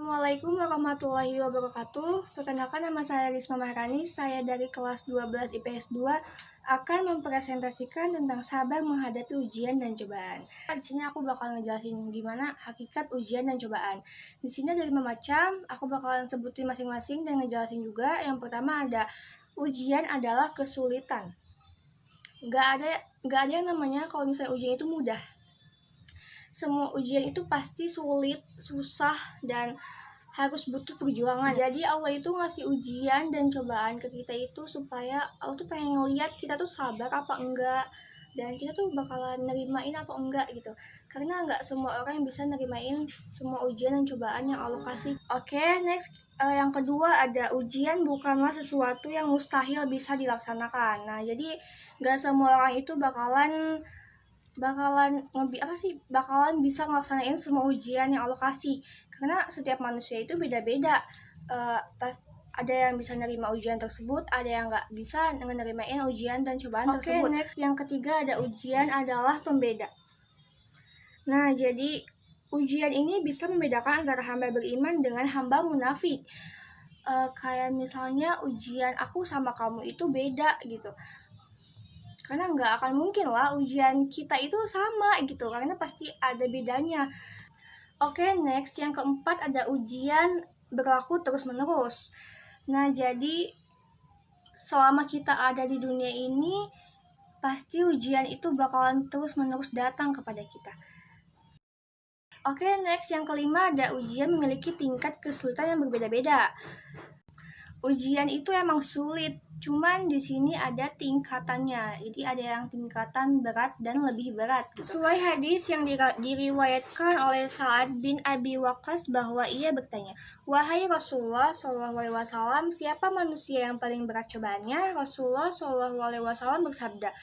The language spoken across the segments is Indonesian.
Assalamualaikum warahmatullahi wabarakatuh. Perkenalkan, nama saya Risma Maharani. Saya dari kelas 12 IPS 2 akan mempresentasikan tentang sabar menghadapi ujian dan cobaan. Di sini aku bakal ngejelasin gimana hakikat ujian dan cobaan. Di sini ada 5 macam, aku bakalan sebutin masing-masing dan ngejelasin juga. Yang pertama ada ujian adalah kesulitan. Gak ada yang namanya kalau misalnya ujian itu mudah. Semua ujian itu pasti sulit, susah, dan harus butuh perjuangan. Jadi Allah itu ngasih ujian dan cobaan ke kita itu supaya Allah tuh pengen ngeliat kita tuh sabar apa enggak, dan kita tuh bakalan nerimain atau enggak gitu. Karena enggak semua orang yang bisa nerimain semua ujian dan cobaan yang Allah kasih. Oke, next. Yang kedua ada ujian bukanlah sesuatu yang mustahil bisa dilaksanakan. Nah, jadi enggak semua orang itu bakalan bisa ngelaksanain semua ujian yang Allah kasih, karena setiap manusia itu beda-beda. Ada yang bisa nerima ujian tersebut, ada yang nggak bisa nerimain ujian dan cobaan tersebut. Next, yang ketiga ada ujian adalah pembeda. Nah, jadi ujian ini bisa membedakan antara hamba beriman dengan hamba munafik. Kayak misalnya ujian aku sama kamu itu beda gitu, karena nggak akan mungkin lah ujian kita itu sama gitu, karena pasti ada bedanya. Oke, next. Yang keempat ada ujian berlaku terus-menerus. Nah, jadi selama kita ada di dunia ini, pasti ujian itu bakalan terus-menerus datang kepada kita. Oke, next. Yang kelima ada ujian memiliki tingkat kesulitan yang berbeda-beda. Ujian itu emang sulit, cuman di sini ada tingkatannya. Jadi ada yang tingkatan berat dan lebih berat. Sesuai hadis yang diriwayatkan oleh Sa'ad bin Abi Waqqas bahwa ia bertanya, "Wahai Rasulullah SAW, siapa manusia yang paling berat cobaannya?" Rasulullah SAW bersabda,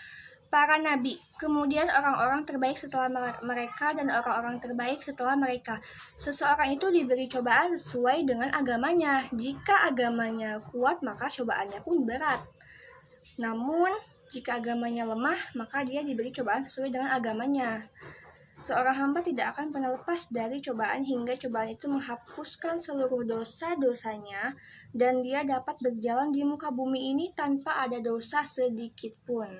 "Para nabi, kemudian orang-orang terbaik setelah mereka, dan orang-orang terbaik setelah mereka. Seseorang itu diberi cobaan sesuai dengan agamanya. Jika agamanya kuat, maka cobaannya pun berat. Namun, jika agamanya lemah, maka dia diberi cobaan sesuai dengan agamanya. Seorang hamba tidak akan pernah lepas dari cobaan hingga cobaan itu menghapuskan seluruh dosa-dosanya, dan dia dapat berjalan di muka bumi ini tanpa ada dosa sedikit pun."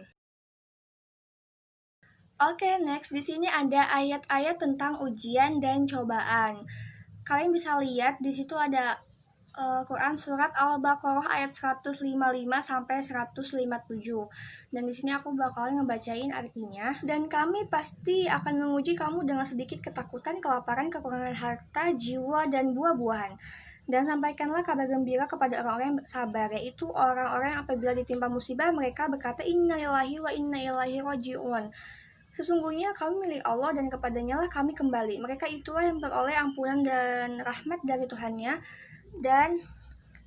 Oke, next. Di sini ada ayat-ayat tentang ujian dan cobaan. Kalian bisa lihat di situ ada Quran surat Al-Baqarah ayat 155 sampai 157. Dan di sini aku bakalan ngebacain artinya. "Dan kami pasti akan menguji kamu dengan sedikit ketakutan, kelaparan, kekurangan harta, jiwa, dan buah-buahan. Dan sampaikanlah kabar gembira kepada orang-orang yang sabar, yaitu orang-orang yang apabila ditimpa musibah mereka berkata, 'Inna lillahi wa inna ilaihi raji'un.' Sesungguhnya kami milik Allah dan kepadanya lah kami kembali. Mereka itulah yang beroleh ampunan dan rahmat dari Tuhannya, dan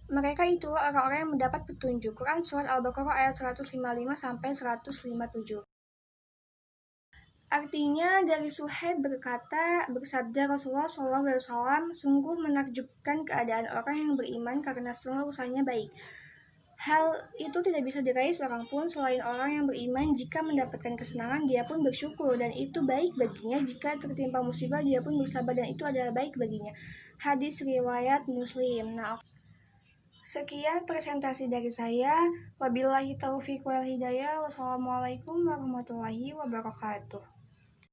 mereka itulah orang-orang yang mendapat petunjuk." Quran surat Al-Baqarah ayat 155 sampai 157. Artinya, dari Suhaib bersabda Rasulullah SAW, "Sungguh menakjubkan keadaan orang yang beriman karena semua usahanya baik. Hal itu tidak bisa diraih seorang pun selain orang yang beriman. Jika mendapatkan kesenangan, dia pun bersyukur, dan itu baik baginya. Jika tertimpa musibah, dia pun bersabar, dan itu adalah baik baginya." Hadis riwayat Muslim. Nah, sekian presentasi dari saya. Wabillahi taufiq wal hidayah. Wassalamualaikum warahmatullahi wabarakatuh.